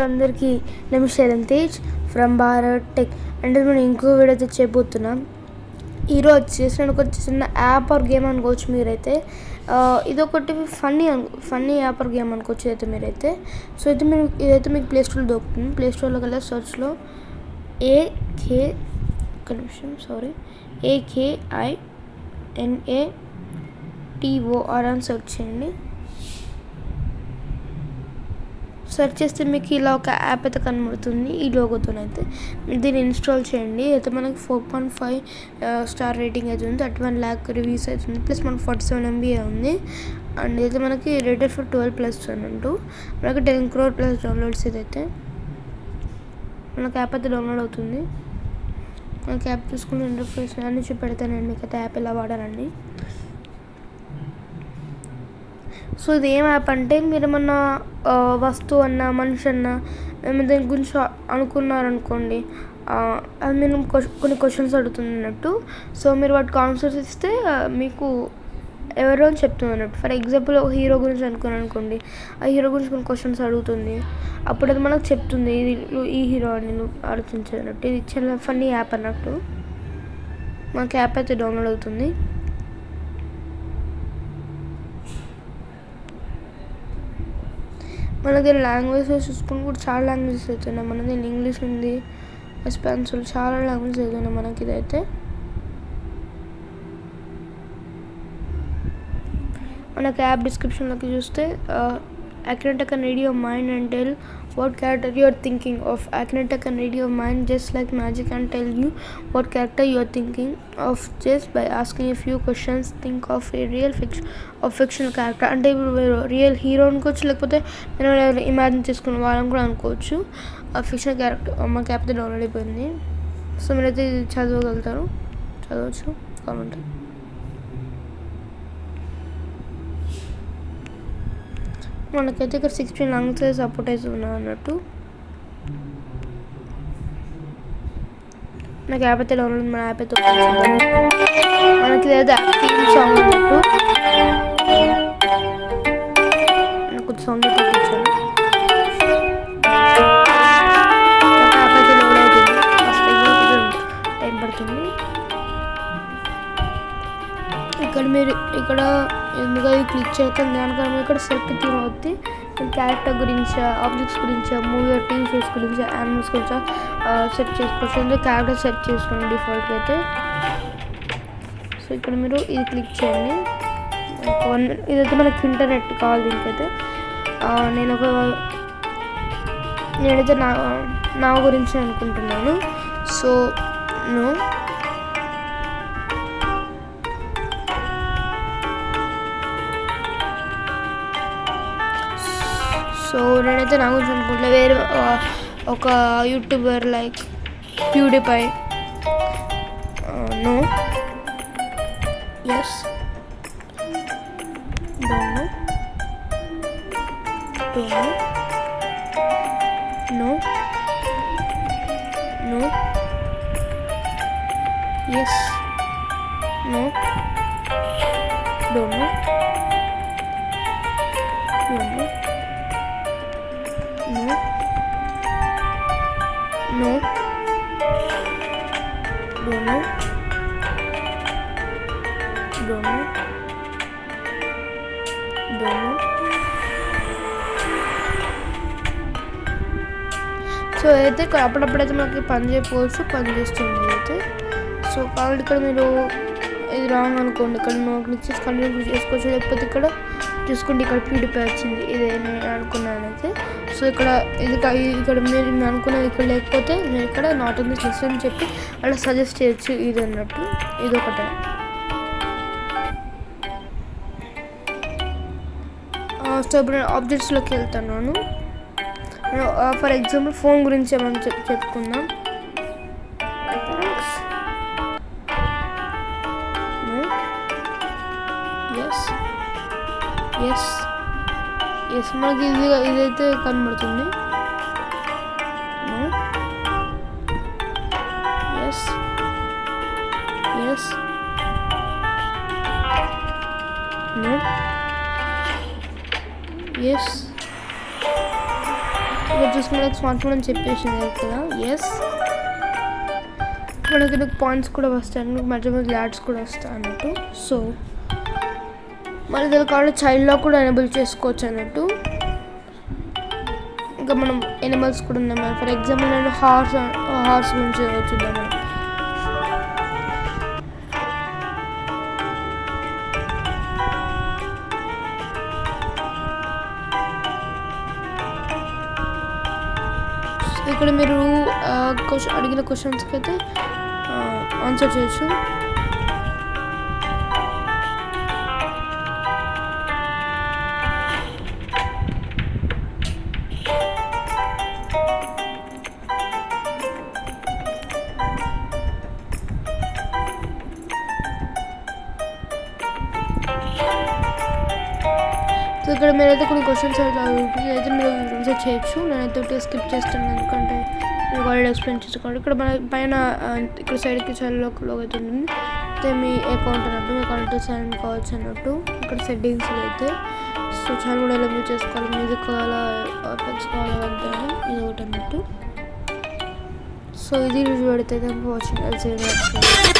అందరికీ నమస్కారం. Tej from Bharat tech. అంటే మనం ఇంకో వీడియో అయితే చేయబోతున్నాం. ఈరోజు వచ్చేసి ఒక చిన్న యాప్ ఆర్ గేమ్ అనుకోవచ్చు మీరైతే. ఇదొకటి ఫన్నీ యాప్ ఆర్ గేమ్ అనుకోవచ్చు అయితే మీరైతే. సో ఇదైతే మీకు ప్లేస్టోర్లో దొరుకుతుంది. ప్లేస్టోర్లో కల్లా సర్చ్లో AKINATOR అని సెర్చ్ చేయండి. సెర్చ్ చేస్తే మీకు ఇలా ఒక యాప్ అయితే కనబడుతుంది. ఈ లోగోతోనైతే మీరు దీన్ని ఇన్స్టాల్ చేయండి. అయితే మనకి 4.5 స్టార్ రేటింగ్ అయితే ఉంది. 31 lakh రివ్యూస్ అవుతుంది. ప్లస్ మనకు 47 MB ఉంది. అండ్ అయితే మనకి రేటెడ్ ఫర్ 12+ అన్నట్టు. మనకి 10 crore+ డౌన్లోడ్స్ ఇదైతే మనకి యాప్ అయితే డౌన్లోడ్ అవుతుంది. మనకి యాప్ చూసుకుని ఇంటర్ఫేస్ అన్ని చూపెడతానండి. మీకైతే యాప్ ఎలా వాడాలండి. సో ఇది ఏం యాప్ అంటే మీరు ఏమన్నా వస్తువు అన్నా మనిషి అన్నా మేము దాని గురించి అనుకున్నారనుకోండి, అది మేము కొన్ని క్వశ్చన్స్ అడుగుతుంది అన్నట్టు. సో మీరు వాటికి ఆన్సర్స్ ఇస్తే మీకు ఎవరో అని చెప్తుంది అన్నట్టు. ఫర్ ఎగ్జాంపుల్ ఒక హీరో గురించి అనుకోండి, ఆ హీరో గురించి కొన్ని క్వశ్చన్స్ అడుగుతుంది. అప్పుడు అది మనకు చెప్తుంది ఈ హీరో అని నేను ఆలోచించేది అన్నట్టు. ఇది చాలా ఫన్నీ యాప్ అన్నట్టు. మాకు యాప్ అయితే డౌన్లోడ్ అవుతుంది. మనకి లాంగ్వేజెస్ చూసుకుని కూడా చాలా లాంగ్వేజెస్ అవుతున్నాయి. మనది ఇంగ్లీష్ ఉంది, స్పానిష్, చాలా లాంగ్వేజెస్ అవుతున్నాయి మనకి. ఇదైతే మనకి యాప్ డిస్క్రిప్షన్లోకి చూస్తే akinator can read your mind and tell what character you are thinking of. Akinator can read your mind just like magic and tell you what character you are thinking of just by asking a few questions. Think of a real fictional character. అంటే ఇప్పుడు real hero అనుకోవచ్చు, లేకపోతే నేను imagine చేసుకున్న వాళ్ళని కూడా అనుకోవచ్చు. ఆ ఫిక్షనల్ క్యారెక్టర్ మా యాప్ డౌన్లోడ్ అయిపోయింది. సో మీరైతే ఇది చదవచ్చు కావాలంటే. మనకైతే ఇక్కడ 16 లాంగ్వేజెస్ సపోర్ట్ అయితే ఉన్నాయి అన్నట్టు. నాకు యాప్ అయితే డౌన్లోడ్ మన యాప్ అయితే మనకి ఇదైతే థీమ్ సాంగ్ అన్నట్టు. నాకు కొంచెం సాంగ్ అయితే ఇచ్చాను. యాప్ అయితే డౌన్లోడ్ అవుతుంది. టైం పడుతుంది. ఇక్కడ ఎందుకు అది క్లిక్ చేస్తాం దానికన్నా ఇక్కడ సెలెక్ట్ థీమ్ అవుతుంది. క్యారెక్టర్ గురించి, ఆబ్జెక్ట్స్ గురించి, మూవీ టీవీ షోస్ గురించి, యానిమల్స్ గురించి సెట్ చేసుకోవచ్చు. ఎందుకు క్యారెక్టర్ సెట్ చేసుకోండి డిఫాల్ట్ అయితే. సో ఇక్కడ మీరు ఇది క్లిక్ చేయండి. ఇదైతే మనకి ఇంటర్నెట్ కావాలి. దీనికైతే నేనైతే నా గురించి అనుకుంటున్నాను. సో నేనైతే నా గురించి అనుకుంటున్నా. వేరే ఒక YouTuber like PewDiePie. No, yes, no, yes, no, don't know, No. Don't know. So అయితే ఇక్కడ అప్పుడప్పుడైతే మనకి పని చేస్తుంది అయితే. సో కాబట్టి ఇక్కడ మీరు ఇది రాంగ్ అనుకోండి, ఇక్కడ క్లిక్ చేసి కంటిన్యూ చేసుకోవచ్చు. లేకపోతే ఇక్కడ చూసుకోండి, ఇక్కడ ప్యూడిఫై వచ్చింది. ఇదే నేను అనుకున్నాను అయితే. సో ఇక్కడ మీరు అనుకున్నది ఇక్కడ లేకపోతే నేను ఇక్కడ నాట్ ఇన్ దిస్ లిస్ట్ అని చెప్పి అలా సజెస్ట్ చేయొచ్చు. ఇది అన్నట్టు ఇదొకటే. సో ఇప్పుడు నేను ఆబ్జెక్ట్స్లోకి వెళ్తున్నాను. ఫర్ ఎగ్జాంపుల్ ఫోన్ గురించి ఏమని చెప్పుకుందాం. ఎస్ మనకి ఇదైతే కనబడుతుంది. ఎస్, నో, yes, ఇక్కడ చూసుకున్న స్మార్ట్ ఫోన్ అని చెప్పేసింది కదా. ఎస్, మనకి నాకు పాయింట్స్ కూడా వస్తాయి, మధ్య మధ్య యాడ్స్ కూడా వస్తాయి అన్నట్టు. సో మన దగ్గర కావాలి చైల్డ్లో కూడా ఎనేబుల్ చేసుకోవచ్చు అన్నట్టు. ఇంకా మనం ఎనిమల్స్ కూడా ఉన్నాయి. ఫర్ ఎగ్జాంపుల్ నేను హార్స్ గురించి చూద్దాం. ఇక్కడ మీరు అడిగిన క్వశ్చన్స్కి అయితే ఆన్సర్ చేయొచ్చు. సో ఇక్కడ మీరైతే కొన్ని క్వశ్చన్స్ అయితే మీరు ఆన్సర్ చేయొచ్చు. నేనైతే స్కిప్ చేస్తాను ఎందుకంటే మీకు ఆల్రెడీ ఎక్స్ప్లెయిన్ చేసుకోండి. ఇక్కడ మన పైన ఇక్కడ సైడ్కి చాలా లోగో అయితే ఉంటుంది. అయితే మీ అకౌంట్ అన్నట్టు, మీ అకౌంట్ సైన్ కావచ్చు అన్నట్టు. ఇక్కడ సెట్టింగ్స్ అయితే సో చాలా కూడా ఎలా మీరు చేసుకోవాలి, మ్యూజిక్ కావాలా, ఎఫెక్ట్స్ కావాలా అంటారు, ఇది ఒకటి అన్నట్టు. సో ఇది రివ్యూ పెడితే వాచింగ్.